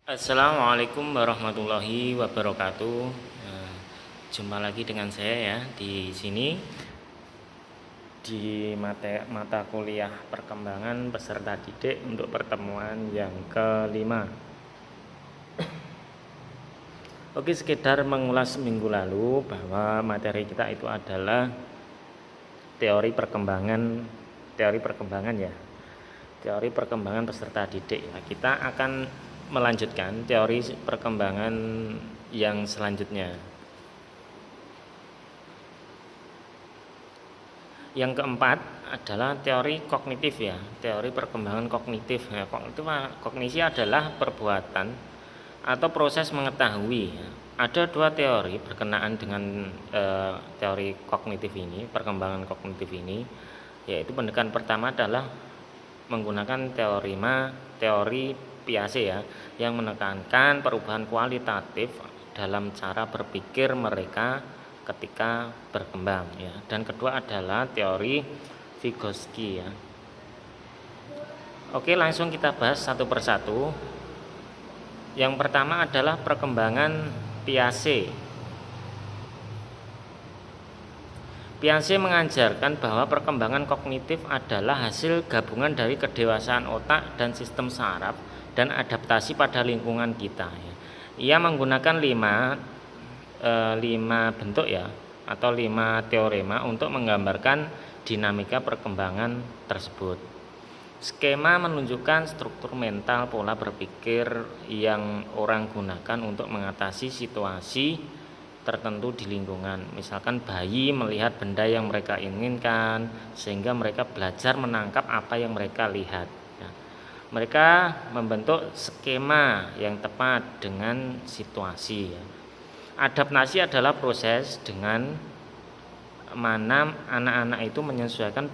Assalamualaikum warahmatullahi wabarakatuh. Jumpa lagi dengan saya ya di sini di mata kuliah perkembangan peserta didik untuk pertemuan yang kelima. Oke, sekedar mengulas minggu lalu bahwa materi kita itu adalah teori perkembangan ya. Teori perkembangan peserta didik ya. Kita akan melanjutkan teori perkembangan yang selanjutnya. Yang keempat adalah teori kognitif ya, teori perkembangan kognitif. Nah, kognisi adalah perbuatan atau proses mengetahui. Ada dua teori berkenaan dengan teori kognitif ini, perkembangan kognitif ini, yaitu pendekatan pertama adalah menggunakan teori Piaget ya, yang menekankan perubahan kualitatif dalam cara berpikir mereka ketika berkembang ya. Dan kedua adalah teori Vygotsky ya. Oke, langsung kita bahas satu persatu. Yang pertama adalah perkembangan Piaget. Piaget mengajarkan bahwa perkembangan kognitif adalah hasil gabungan dari kedewasaan otak dan sistem saraf dan adaptasi pada lingkungan kita ya. Ia menggunakan 5 bentuk ya, atau 5 teorema untuk menggambarkan dinamika perkembangan tersebut. Skema menunjukkan struktur mental pola berpikir yang orang gunakan untuk mengatasi situasi tertentu di lingkungan. Misalkan bayi melihat benda yang mereka inginkan sehingga mereka belajar menangkap apa yang mereka lihat. Mereka membentuk skema yang tepat dengan situasi. Adaptasi adalah proses dengan mana anak-anak itu menyesuaikan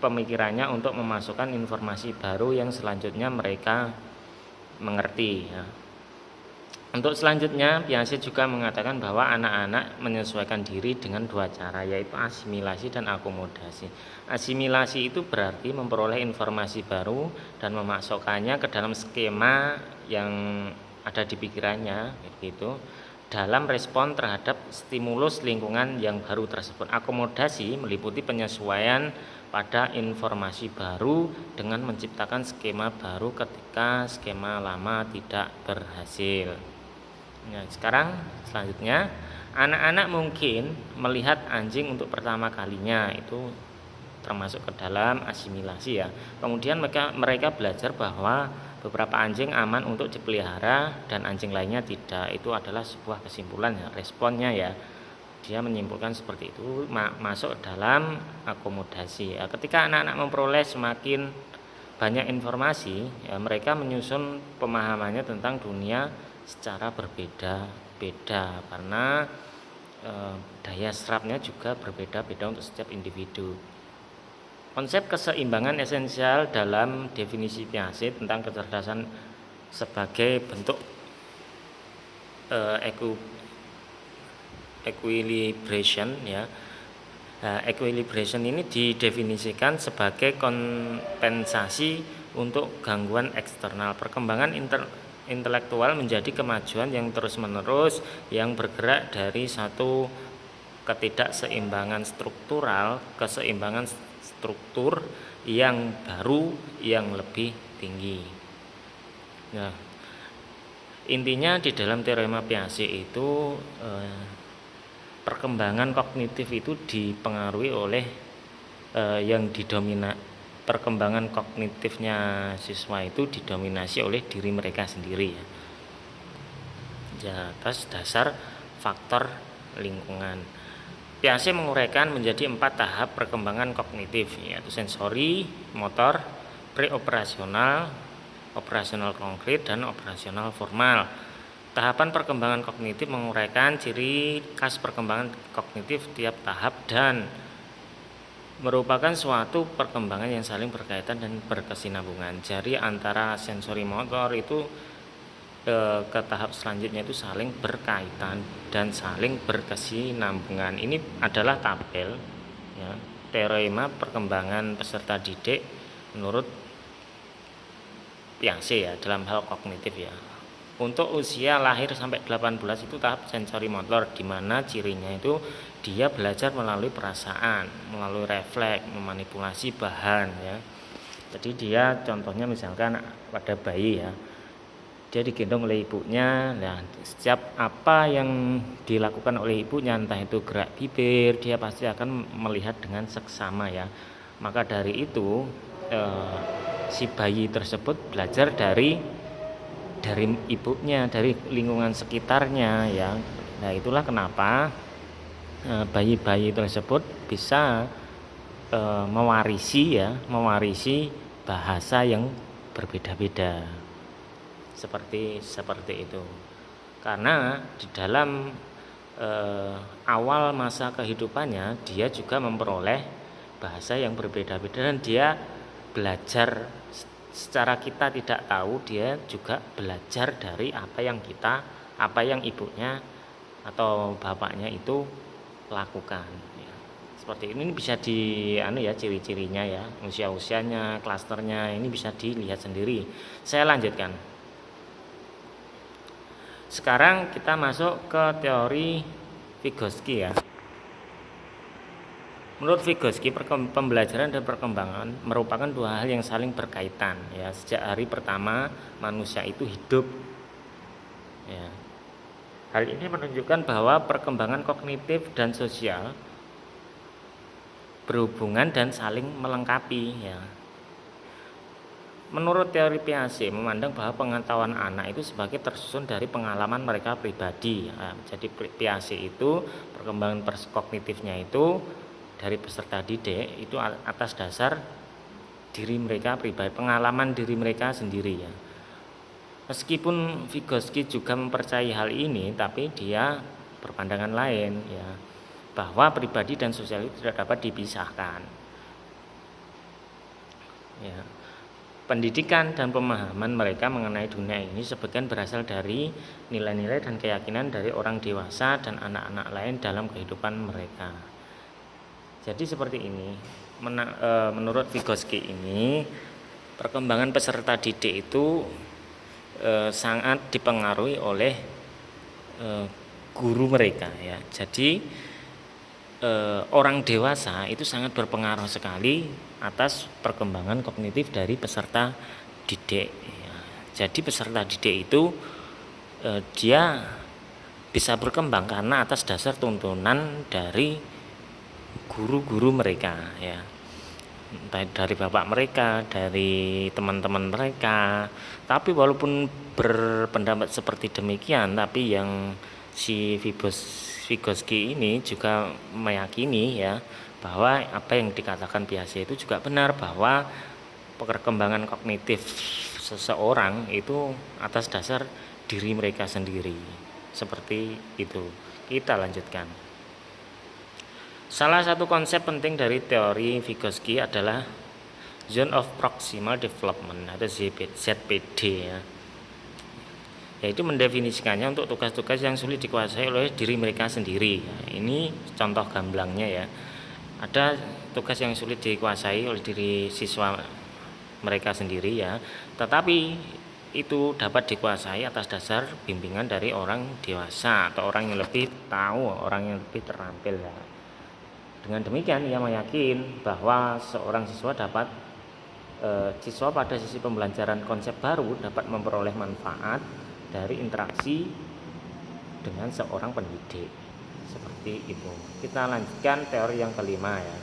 pemikirannya untuk memasukkan informasi baru yang selanjutnya mereka mengerti. Untuk selanjutnya, Piaget juga mengatakan bahwa anak-anak menyesuaikan diri dengan 2 cara, yaitu asimilasi dan akomodasi. Asimilasi itu berarti memperoleh informasi baru dan memasukkannya ke dalam skema yang ada di pikirannya, gitu, dalam respon terhadap stimulus lingkungan yang baru tersebut. Akomodasi meliputi penyesuaian pada informasi baru dengan menciptakan skema baru ketika skema lama tidak berhasil. Nah, sekarang selanjutnya anak-anak mungkin melihat anjing untuk pertama kalinya, itu termasuk ke dalam asimilasi ya. Kemudian mereka belajar bahwa beberapa anjing aman untuk dipelihara dan anjing lainnya tidak. Itu adalah sebuah kesimpulan ya, responnya ya. Dia menyimpulkan seperti itu, masuk dalam akomodasi ya. Ketika anak-anak memperoleh semakin banyak informasi ya, mereka menyusun pemahamannya tentang dunia secara berbeda-beda karena daya serapnya juga berbeda-beda untuk setiap individu. Konsep keseimbangan esensial dalam definisi Piaget tentang kecerdasan sebagai bentuk equilibration ya. Equilibration ini didefinisikan sebagai kompensasi untuk gangguan eksternal. Perkembangan intelektual menjadi kemajuan yang terus-menerus yang bergerak dari satu ketidakseimbangan struktural ke keseimbangan struktur yang baru yang lebih tinggi. Nah, intinya di dalam teorema Piaget itu perkembangan kognitif itu dipengaruhi oleh perkembangan kognitifnya siswa itu didominasi oleh diri mereka sendiri ya, atas dasar faktor lingkungan. Piaget menguraikan menjadi 4 tahap perkembangan kognitif, yaitu sensori, motor, preoperasional, operasional konkret, dan operasional formal. Tahapan perkembangan kognitif menguraikan ciri khas perkembangan kognitif tiap tahap dan merupakan suatu perkembangan yang saling berkaitan dan berkesinambungan. Jadi antara sensori motor itu ke tahap selanjutnya itu saling berkaitan dan saling berkesinambungan. Ini adalah tabel ya, teorema perkembangan peserta didik menurut Piaget ya dalam hal kognitif ya. Untuk usia lahir sampai 18 itu tahap sensori motor, di mana cirinya itu dia belajar melalui perasaan, melalui refleks, memanipulasi bahan ya. Jadi dia contohnya misalkan pada bayi ya, dia digendong oleh ibunya. Nah, setiap apa yang dilakukan oleh ibunya, entah itu gerak bibir, dia pasti akan melihat dengan seksama ya. Maka dari itu si bayi tersebut belajar dari ibunya, dari lingkungan sekitarnya ya. Nah, itulah kenapa bayi-bayi tersebut bisa mewarisi bahasa yang berbeda-beda. Seperti itu. Karena di dalam awal masa kehidupannya dia juga memperoleh bahasa yang berbeda-beda, dan dia belajar secara kita tidak tahu, dia juga belajar dari apa yang ibunya atau bapaknya itu lakukan ya. Seperti ini bisa ciri-cirinya ya, usianya, klasternya ini bisa dilihat sendiri. Saya lanjutkan. Sekarang kita masuk ke teori Vygotsky ya. Menurut Vygotsky, pembelajaran dan perkembangan merupakan dua hal yang saling berkaitan ya. Sejak hari pertama manusia itu hidup ya. Hal ini menunjukkan bahwa perkembangan kognitif dan sosial berhubungan dan saling melengkapi ya. Menurut teori Piaget memandang bahwa pengetahuan anak itu sebagai tersusun dari pengalaman mereka pribadi ya. Jadi Piaget itu perkembangan kognitifnya itu dari peserta didik itu atas dasar diri mereka pribadi, pengalaman diri mereka sendiri ya. Meskipun Vygotsky juga mempercayai hal ini, tapi dia berpandangan lain ya, bahwa pribadi dan sosial itu tidak dapat dipisahkan ya. Pendidikan dan pemahaman mereka mengenai dunia ini sebagian berasal dari nilai-nilai dan keyakinan dari orang dewasa dan anak-anak lain dalam kehidupan mereka. Jadi seperti ini, menurut Vygotsky ini perkembangan peserta didik itu sangat dipengaruhi oleh guru mereka ya. Jadi orang dewasa itu sangat berpengaruh sekali atas perkembangan kognitif dari peserta didik ya. Jadi peserta didik itu dia bisa berkembang karena atas dasar tuntunan dari guru-guru mereka ya, entah dari bapak mereka, dari teman-teman mereka. Tapi walaupun berpendapat seperti demikian, tapi yang si Vygotsky ini juga meyakini ya, bahwa apa yang dikatakan Piaget itu juga benar, bahwa perkembangan kognitif seseorang itu atas dasar diri mereka sendiri. Seperti itu. Kita lanjutkan. Salah satu konsep penting dari teori Vygotsky adalah Zone of Proximal Development atau ZPD ya. Yaitu mendefinisikannya untuk tugas-tugas yang sulit dikuasai oleh diri mereka sendiri. Ini contoh gamblangnya ya. Ada tugas yang sulit dikuasai oleh diri siswa mereka sendiri ya, tetapi itu dapat dikuasai atas dasar bimbingan dari orang dewasa atau orang yang lebih tahu, orang yang lebih terampil ya. Dengan demikian ia meyakin bahwa seorang siswa pada sisi pembelajaran konsep baru dapat memperoleh manfaat dari interaksi dengan seorang pendidik. Seperti itu. Kita lanjutkan teori yang kelima ya.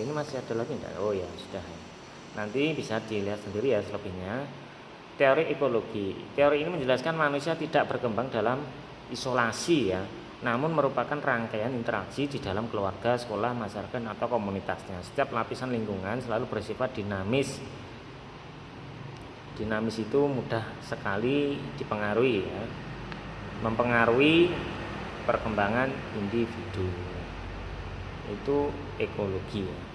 Ini masih ada lagi enggak? Oh ya, sudah. Nanti bisa dilihat sendiri ya selebihnya. Teori ekologi. Teori ini menjelaskan manusia tidak berkembang dalam isolasi ya, namun merupakan rangkaian interaksi di dalam keluarga, sekolah, masyarakat atau komunitasnya. Setiap lapisan lingkungan selalu bersifat dinamis. Dinamis itu mudah sekali dipengaruhi ya, mempengaruhi perkembangan individu. Itu ekologi ya.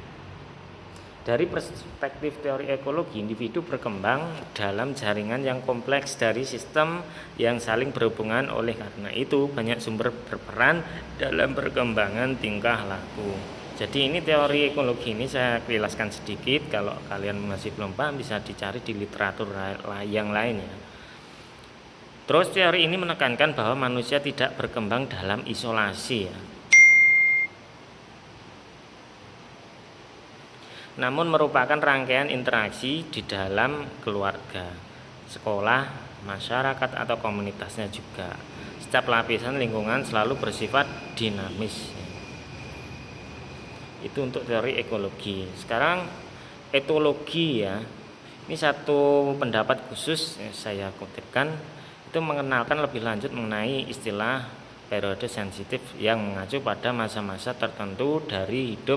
Dari perspektif teori ekologi, individu berkembang dalam jaringan yang kompleks dari sistem yang saling berhubungan. Oleh karena itu, banyak sumber berperan dalam perkembangan tingkah laku. Jadi ini teori ekologi ini saya jelaskan sedikit. Kalau kalian masih belum paham, bisa dicari di literatur yang lain ya. Terus teori ini menekankan bahwa manusia tidak berkembang dalam isolasi ya. Namun merupakan rangkaian interaksi di dalam keluarga, sekolah, masyarakat atau komunitasnya juga. Setiap lapisan lingkungan selalu bersifat dinamis. Itu untuk teori ekologi. Sekarang etologi ya. Ini satu pendapat khusus saya kutipkan, itu mengenalkan lebih lanjut mengenai istilah periode sensitif yang mengacu pada masa-masa tertentu dari hidup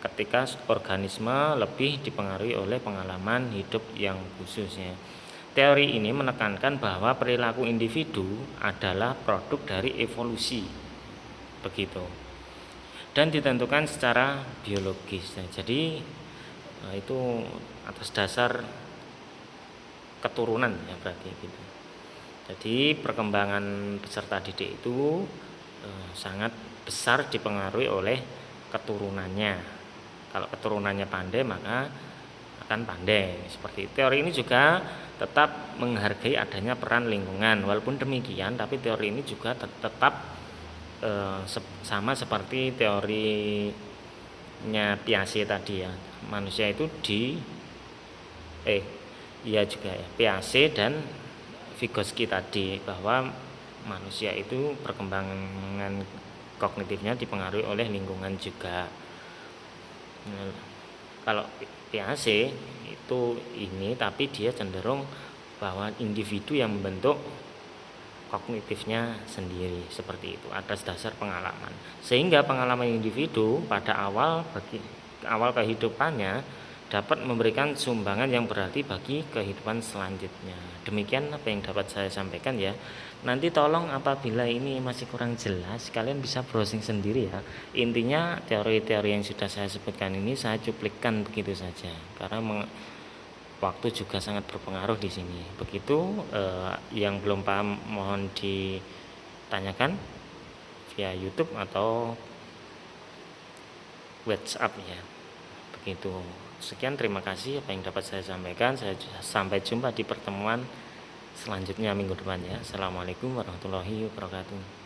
ketika organisme lebih dipengaruhi oleh pengalaman hidup yang khususnya. Teori ini menekankan bahwa perilaku individu adalah produk dari evolusi, begitu, dan ditentukan secara biologis. Jadi itu atas dasar keturunan ya berarti gitu. Jadi perkembangan peserta didik itu sangat besar dipengaruhi oleh keturunannya. Kalau keturunannya pandai maka akan pandai. Seperti itu. Teori ini juga tetap menghargai adanya peran lingkungan. Walaupun demikian, tapi teori ini juga tetap sama seperti teorinya Piaget tadi ya. Manusia itu Piaget dan Vygotsky tadi, bahwa manusia itu perkembangan kognitifnya dipengaruhi oleh lingkungan juga. Kalau Piaget itu tapi dia cenderung bahwa individu yang membentuk kognitifnya sendiri, seperti itu atas dasar pengalaman. Sehingga pengalaman individu pada awal kehidupannya dapat memberikan sumbangan yang berarti bagi kehidupan selanjutnya. Demikian apa yang dapat saya sampaikan ya. Nanti tolong apabila ini masih kurang jelas, kalian bisa browsing sendiri ya. Intinya teori-teori yang sudah saya sebutkan ini saya cuplikan begitu saja, karena waktu juga sangat berpengaruh di sini. Begitu, yang belum paham mohon ditanyakan via YouTube atau WhatsApp ya. Begitu. Sekian, terima kasih apa yang dapat saya sampaikan. Saya sampai jumpa di pertemuan selanjutnya minggu depan ya. Assalamualaikum warahmatullahi wabarakatuh.